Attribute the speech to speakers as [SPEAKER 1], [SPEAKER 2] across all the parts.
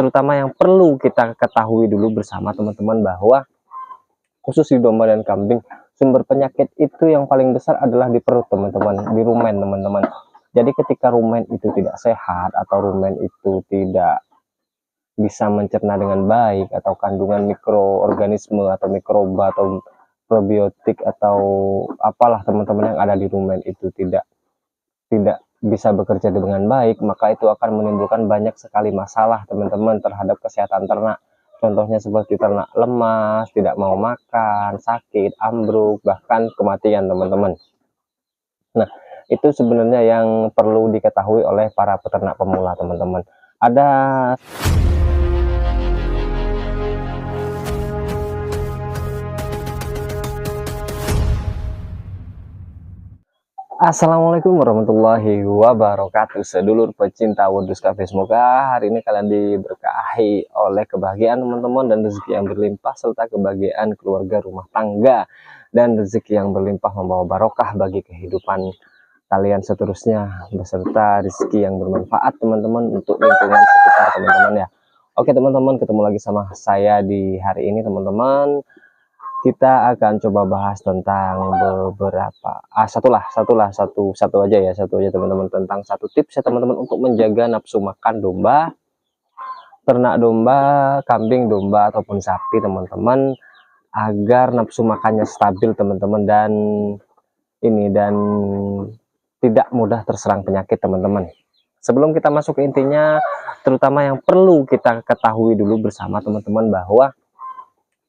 [SPEAKER 1] terutama yang perlu kita ketahui dulu bersama teman-teman, bahwa khusus di domba dan kambing, sumber penyakit itu yang paling besar adalah di perut teman-teman, di rumen teman-teman. Jadi ketika rumen itu tidak sehat atau rumen itu tidak bisa mencerna dengan baik, atau kandungan mikroorganisme atau mikroba atau probiotik atau apalah teman-teman yang ada di rumen itu tidak bisa bekerja dengan baik, maka itu akan menimbulkan banyak sekali masalah teman-teman terhadap kesehatan ternak. Contohnya seperti ternak lemas, tidak mau makan, sakit, ambruk, bahkan kematian teman-teman. Nah, itu sebenarnya yang perlu diketahui oleh para peternak pemula teman-teman. Ada Assalamualaikum warahmatullahi wabarakatuh, sedulur pecinta Wedus Cafe. Semoga hari ini kalian diberkahi oleh kebahagiaan teman-teman dan rezeki yang berlimpah, serta kebahagiaan keluarga rumah tangga, dan rezeki yang berlimpah membawa barokah bagi kehidupan kalian seterusnya, beserta rezeki yang bermanfaat teman-teman untuk lingkungan sekitar teman-teman ya. Oke teman-teman, ketemu lagi sama saya di hari ini teman-teman. Kita akan coba bahas tentang beberapa satu aja teman-teman, tentang satu tips ya teman-teman untuk menjaga nafsu makan domba, ternak domba, kambing, domba ataupun sapi teman-teman, agar nafsu makannya stabil teman-teman, dan tidak mudah terserang penyakit teman-teman. Sebelum kita masuk ke intinya, terutama yang perlu kita ketahui dulu bersama teman-teman, bahwa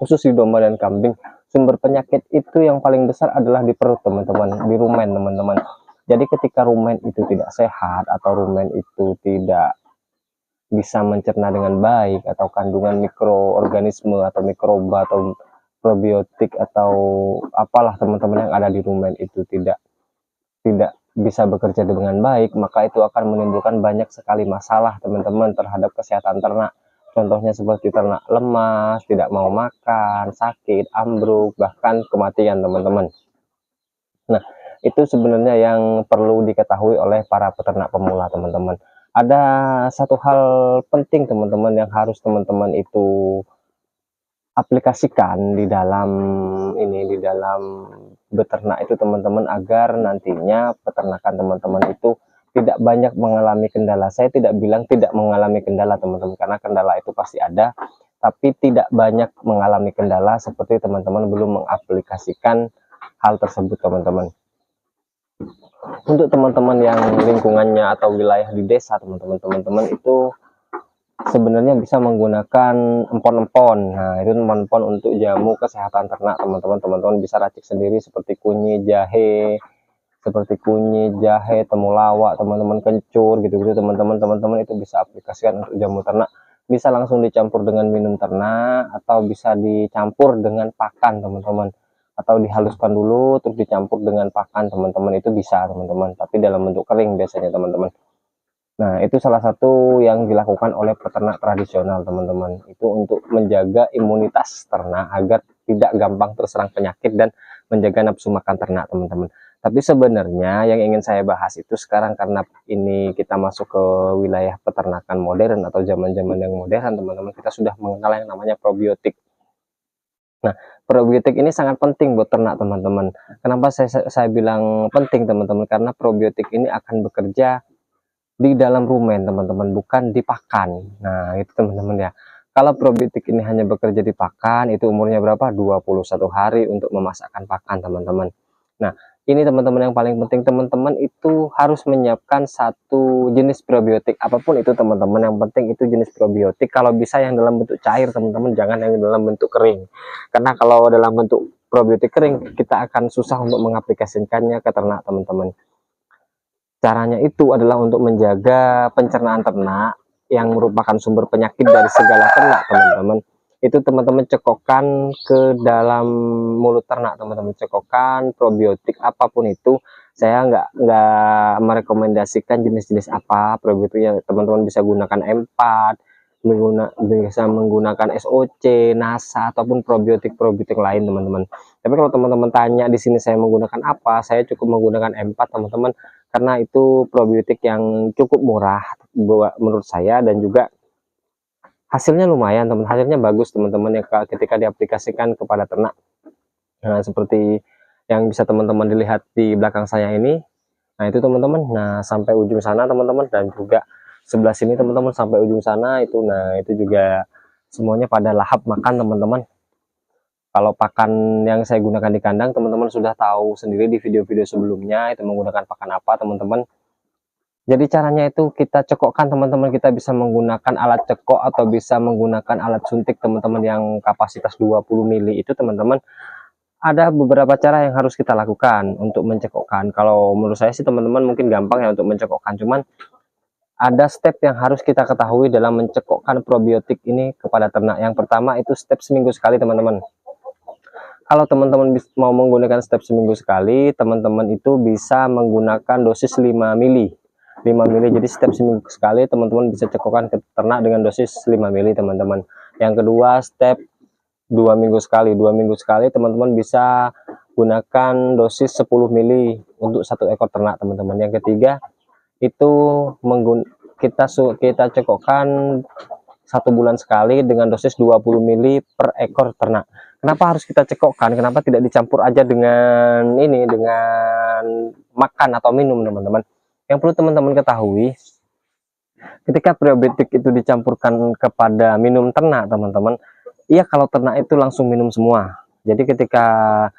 [SPEAKER 1] khusus di domba dan kambing, sumber penyakit itu yang paling besar adalah di perut teman-teman, di rumen teman-teman. Jadi ketika rumen itu tidak sehat atau rumen itu tidak bisa mencerna dengan baik, atau kandungan mikroorganisme atau mikroba atau probiotik atau apalah teman-teman yang ada di rumen itu tidak bisa bekerja dengan baik, maka itu akan menimbulkan banyak sekali masalah teman-teman terhadap kesehatan ternak. Contohnya seperti ternak lemas, tidak mau makan, sakit, ambruk, bahkan kematian teman-teman. Nah, itu sebenarnya yang perlu diketahui oleh para peternak pemula teman-teman. Ada satu hal penting teman-teman yang harus teman-teman itu aplikasikan di dalam beternak itu teman-teman, agar nantinya peternakan teman-teman itu tidak banyak mengalami kendala. Saya tidak bilang tidak mengalami kendala teman-teman, karena kendala itu pasti ada, tapi tidak banyak mengalami kendala seperti teman-teman belum mengaplikasikan hal tersebut teman-teman. Untuk teman-teman yang lingkungannya atau wilayah di desa teman-teman itu sebenarnya bisa menggunakan empon-empon. Nah, itu empon-empon untuk jamu kesehatan ternak teman-teman bisa racik sendiri, seperti kunyit, jahe, temulawak, teman-teman, kencur gitu-gitu teman-teman itu bisa aplikasikan untuk jamu ternak. Bisa langsung dicampur dengan minum ternak, atau bisa dicampur dengan pakan teman-teman, atau dihaluskan dulu terus dicampur dengan pakan teman-teman, itu bisa teman-teman, tapi dalam bentuk kering biasanya teman-teman. Nah, itu salah satu yang dilakukan oleh peternak tradisional teman-teman, itu untuk menjaga imunitas ternak agar tidak gampang terserang penyakit dan menjaga nafsu makan ternak teman-teman. Tapi sebenarnya yang ingin saya bahas itu sekarang, karena ini kita masuk ke wilayah peternakan modern atau zaman-zaman yang modern teman-teman, kita sudah mengenal yang namanya probiotik. Nah, probiotik ini sangat penting buat ternak teman-teman. Kenapa saya bilang penting teman-teman? Karena probiotik ini akan bekerja di dalam rumen teman-teman, bukan di pakan. Nah, itu teman-teman ya. Kalau probiotik ini hanya bekerja di pakan, itu umurnya berapa? 21 hari untuk memasakkan pakan teman-teman. Nah, ini teman-teman yang paling penting, teman-teman itu harus menyiapkan satu jenis probiotik apapun itu teman-teman. Yang penting itu jenis probiotik, kalau bisa yang dalam bentuk cair teman-teman, jangan yang dalam bentuk kering. Karena kalau dalam bentuk probiotik kering, kita akan susah untuk mengaplikasikannya ke ternak teman-teman. Caranya itu adalah untuk menjaga pencernaan ternak yang merupakan sumber penyakit dari segala ternak teman-teman. Itu teman-teman cekokkan ke dalam mulut ternak teman-teman, cekokkan probiotik apapun itu. Saya nggak merekomendasikan jenis-jenis apa probiotiknya, teman-teman bisa gunakan M4, bisa menggunakan SOC, NASA, ataupun probiotik lain teman-teman. Tapi kalau teman-teman tanya di sini saya menggunakan apa, saya cukup menggunakan M4 teman-teman, karena itu probiotik yang cukup murah menurut saya, dan juga hasilnya lumayan teman, hasilnya bagus teman-teman ya ketika diaplikasikan kepada ternak. Nah, seperti yang bisa teman-teman dilihat di belakang saya ini, nah itu teman-teman, nah sampai ujung sana teman-teman, dan juga sebelah sini teman-teman sampai ujung sana itu, nah itu juga semuanya pada lahap makan teman-teman. Kalau pakan yang saya gunakan di kandang teman-teman sudah tahu sendiri di video-video sebelumnya itu menggunakan pakan apa teman-teman. Jadi caranya itu kita cekokkan teman-teman, kita bisa menggunakan alat cekok atau bisa menggunakan alat suntik teman-teman yang kapasitas 20 mili itu teman-teman. Ada beberapa cara yang harus kita lakukan untuk mencekokkan. Kalau menurut saya sih teman-teman mungkin gampang ya untuk mencekokkan, cuman ada step yang harus kita ketahui dalam mencekokkan probiotik ini kepada ternak. Yang pertama itu step seminggu sekali teman-teman. Kalau teman-teman mau menggunakan step seminggu sekali, teman-teman itu bisa menggunakan dosis 5 mili. 5 mili, jadi step seminggu sekali teman-teman bisa cekokkan ke ternak dengan dosis 5 mili teman-teman. Yang kedua step 2 minggu sekali. 2 minggu sekali teman-teman bisa gunakan dosis 10 mili untuk satu ekor ternak teman-teman. Yang ketiga itu kita cekokkan 1 bulan sekali dengan dosis 20 mili per ekor ternak. Kenapa harus kita cekokkan? Kenapa tidak dicampur aja dengan ini, dengan makan atau minum teman-teman? Yang perlu teman-teman ketahui, ketika probiotik itu dicampurkan kepada minum ternak teman-teman, iya kalau ternak itu langsung minum semua. Jadi ketika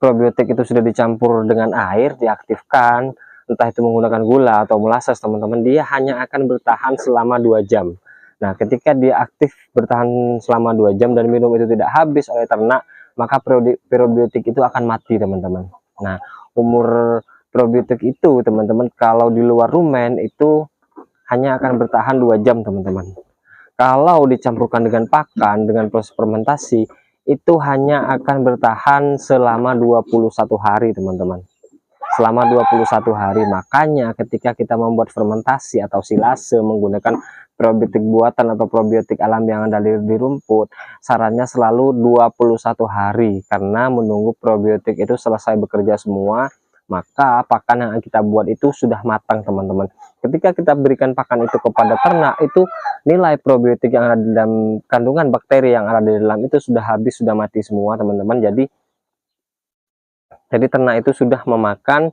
[SPEAKER 1] probiotik itu sudah dicampur dengan air, diaktifkan, entah itu menggunakan gula atau molasses teman-teman, dia hanya akan bertahan selama 2 jam. Nah ketika dia aktif bertahan selama 2 jam dan minum itu tidak habis oleh ternak, maka probiotik itu akan mati teman-teman. Nah umur probiotik itu teman-teman kalau di luar rumen itu hanya akan bertahan 2 jam teman-teman. Kalau dicampurkan dengan pakan dengan proses fermentasi itu hanya akan bertahan selama 21 hari teman-teman. Selama 21 hari. Makanya ketika kita membuat fermentasi atau silase menggunakan probiotik buatan atau probiotik alam yang ada di rumput, sarannya selalu 21 hari karena menunggu probiotik itu selesai bekerja semua, maka pakan yang kita buat itu sudah matang teman-teman. Ketika kita berikan pakan itu kepada ternak, itu nilai probiotik yang ada di dalam kandungan bakteri yang ada di dalam itu sudah habis, sudah mati semua teman-teman. Jadi ternak itu sudah memakan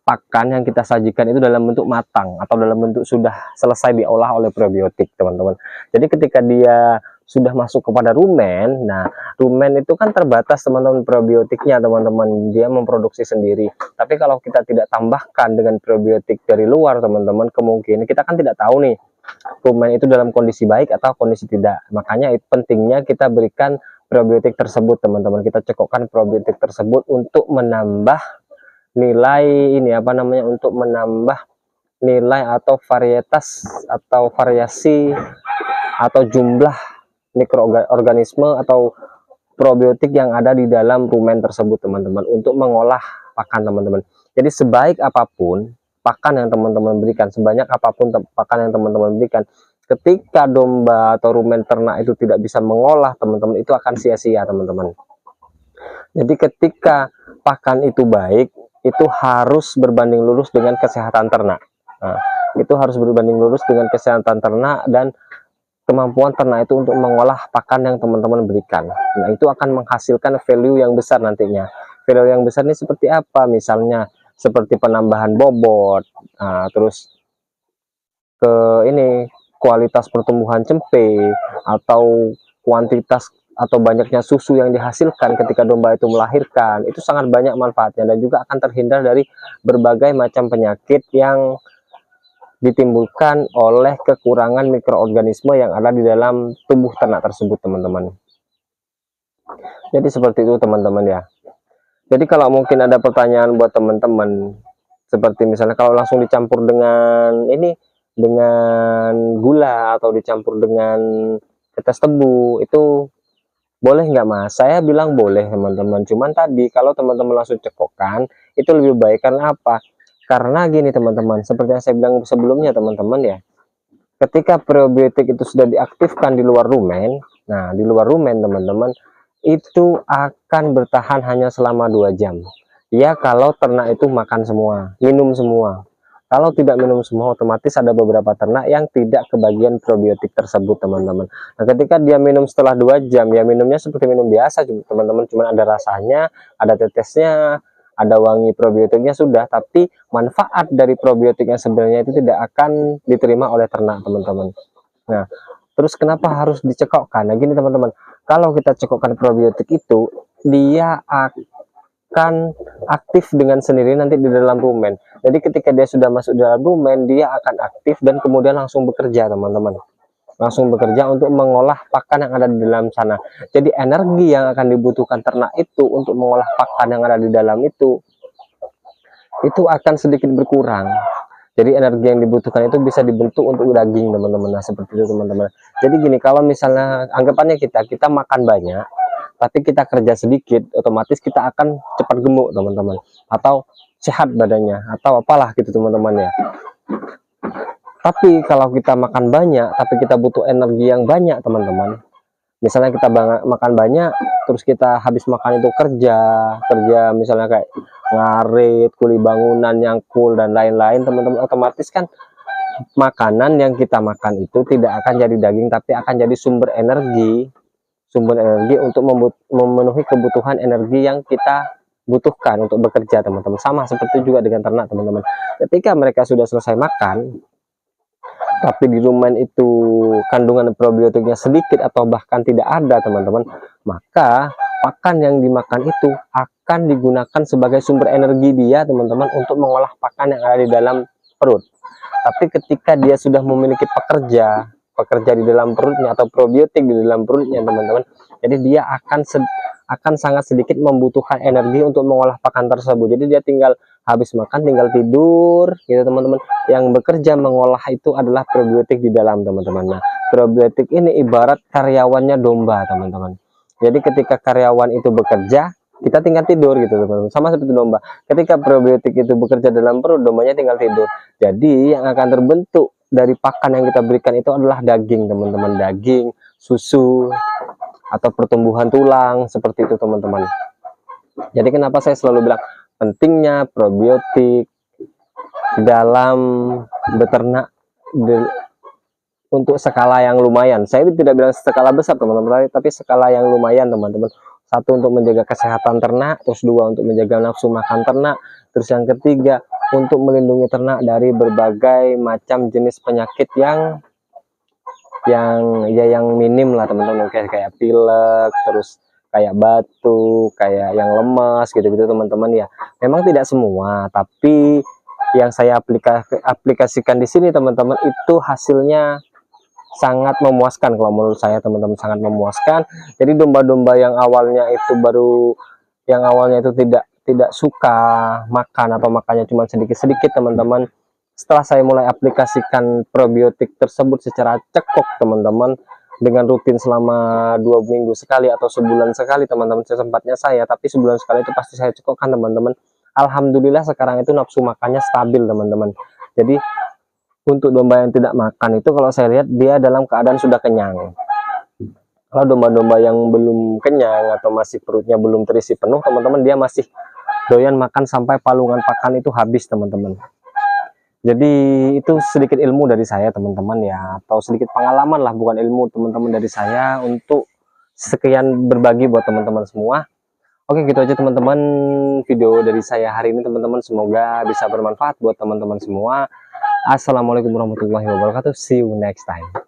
[SPEAKER 1] pakan yang kita sajikan itu dalam bentuk matang atau dalam bentuk sudah selesai diolah oleh probiotik teman-teman. Jadi ketika dia sudah masuk kepada rumen, nah rumen itu kan terbatas teman-teman probiotiknya teman-teman, dia memproduksi sendiri. Tapi kalau kita tidak tambahkan dengan probiotik dari luar teman-teman, kemungkinan kita kan tidak tahu nih rumen itu dalam kondisi baik atau kondisi tidak. Makanya pentingnya kita berikan probiotik tersebut teman-teman, kita cekokkan probiotik tersebut untuk menambah nilai ini apa namanya, untuk menambah nilai atau varietas atau variasi atau jumlah mikroorganisme atau probiotik yang ada di dalam rumen tersebut teman-teman, untuk mengolah pakan teman-teman. Jadi sebaik apapun pakan yang teman-teman berikan, sebanyak apapun pakan yang teman-teman berikan, ketika domba atau rumen ternak itu tidak bisa mengolah teman-teman, itu akan sia-sia teman-teman. Jadi ketika pakan itu baik, itu harus berbanding lurus dengan kesehatan ternak. Nah, itu harus berbanding lurus dengan kesehatan ternak dan kemampuan ternak itu untuk mengolah pakan yang teman-teman berikan. Nah itu akan menghasilkan value yang besar nantinya. Value yang besar ini seperti apa? Misalnya seperti penambahan bobot, nah, terus ke ini kualitas pertumbuhan cempe, atau kuantitas atau banyaknya susu yang dihasilkan ketika domba itu melahirkan. Itu sangat banyak manfaatnya dan juga akan terhindar dari berbagai macam penyakit yang ditimbulkan oleh kekurangan mikroorganisme yang ada di dalam tubuh ternak tersebut teman-teman. Jadi seperti itu teman-teman ya. Jadi kalau mungkin ada pertanyaan buat teman-teman, seperti misalnya kalau langsung dicampur dengan ini, dengan gula atau dicampur dengan tetes tebu, itu boleh nggak mas? Saya bilang boleh teman-teman, cuman tadi kalau teman-teman langsung cekokkan itu lebih baik. Karena apa? Karena gini teman-teman, seperti yang saya bilang sebelumnya teman-teman ya, ketika probiotik itu sudah diaktifkan di luar rumen, nah di luar rumen teman-teman, itu akan bertahan hanya selama 2 jam. Ya kalau ternak itu makan semua, minum semua. Kalau tidak minum semua, otomatis ada beberapa ternak yang tidak kebagian probiotik tersebut, teman-teman. Nah, ketika dia minum setelah 2 jam, ya minumnya seperti minum biasa, teman-teman, cuma ada rasanya, ada tetesnya, ada wangi probiotiknya sudah, tapi manfaat dari probiotik yang sebenarnya itu tidak akan diterima oleh ternak, teman-teman. Nah, terus kenapa harus dicekokkan? Nah, gini teman-teman, kalau kita cekokkan probiotik itu, dia akan aktif dengan sendiri nanti di dalam rumen. Jadi ketika dia sudah masuk dalam rumen, dia akan aktif dan kemudian langsung bekerja, teman-teman. Langsung bekerja untuk mengolah pakan yang ada di dalam sana. Jadi energi yang akan dibutuhkan ternak itu untuk mengolah pakan yang ada di dalam itu akan sedikit berkurang. Jadi energi yang dibutuhkan itu bisa dibentuk untuk daging, teman-teman. Nah, seperti itu, teman-teman. Jadi gini, kalau misalnya anggapannya kita makan banyak tapi kita kerja sedikit, otomatis kita akan cepat gemuk, teman-teman, atau sehat badannya, atau apalah gitu, teman-teman ya. Tapi kalau kita makan banyak tapi kita butuh energi yang banyak, teman-teman, misalnya kita makan banyak terus kita habis makan itu kerja misalnya kayak ngarit, kuli bangunan, nyangkul dan lain-lain, teman-teman, otomatis kan makanan yang kita makan itu tidak akan jadi daging tapi akan jadi sumber energi untuk memenuhi kebutuhan energi yang kita butuhkan untuk bekerja, teman-teman. Sama seperti juga dengan ternak, teman-teman. Ketika mereka sudah selesai makan tapi di rumen itu kandungan probiotiknya sedikit atau bahkan tidak ada, teman-teman, maka pakan yang dimakan itu akan digunakan sebagai sumber energi dia, teman-teman, untuk mengolah pakan yang ada di dalam perut. Tapi ketika dia sudah memiliki pekerja di dalam perutnya atau probiotik di dalam perutnya, teman-teman, jadi dia akan sangat sedikit membutuhkan energi untuk mengolah pakan tersebut. Jadi dia tinggal habis makan tinggal tidur gitu, teman-teman. Yang bekerja mengolah itu adalah probiotik di dalam, teman-teman. Nah, probiotik ini ibarat karyawannya domba, teman-teman. Jadi ketika karyawan itu bekerja, kita tinggal tidur gitu, teman-teman. Sama seperti domba. Ketika probiotik itu bekerja dalam perut, dombanya tinggal tidur. Jadi yang akan terbentuk dari pakan yang kita berikan itu adalah daging, teman-teman. Daging, susu, atau pertumbuhan tulang, seperti itu, teman-teman. Jadi kenapa saya selalu bilang pentingnya probiotik dalam beternak untuk skala yang lumayan. Saya tidak bilang skala besar, teman-teman, tapi skala yang lumayan, teman-teman. Satu, untuk menjaga kesehatan ternak, terus dua, untuk menjaga nafsu makan ternak, terus yang ketiga, untuk melindungi ternak dari berbagai macam jenis penyakit yang minim lah, teman-teman, kayak pilek, terus kayak batuk, kayak yang lemas gitu-gitu, teman-teman ya. Memang tidak semua, tapi yang saya aplikasikan di sini, teman-teman, itu hasilnya sangat memuaskan kalau menurut saya, teman-teman, sangat memuaskan. Jadi domba-domba yang awalnya itu tidak suka makan atau makannya cuma sedikit-sedikit, teman-teman, setelah saya mulai aplikasikan probiotik tersebut secara cekok, teman-teman, dengan rutin selama 2 minggu sekali atau sebulan sekali, teman-teman, sesempatnya saya, tapi sebulan sekali itu pasti saya cekokkan, teman-teman. Alhamdulillah sekarang itu nafsu makannya stabil, teman-teman. Jadi untuk domba yang tidak makan itu, kalau saya lihat dia dalam keadaan sudah kenyang. Kalau domba-domba yang belum kenyang atau masih perutnya belum terisi penuh, teman-teman, dia masih doyan makan sampai palungan pakan itu habis, teman-teman. Jadi itu sedikit ilmu dari saya, teman-teman ya, atau sedikit pengalaman lah, bukan ilmu, teman-teman, dari saya untuk sekian berbagi buat teman-teman semua. Oke, gitu aja, teman-teman, video dari saya hari ini, teman-teman. Semoga bisa bermanfaat buat teman-teman semua. Assalamualaikum warahmatullahi wabarakatuh. See you next time.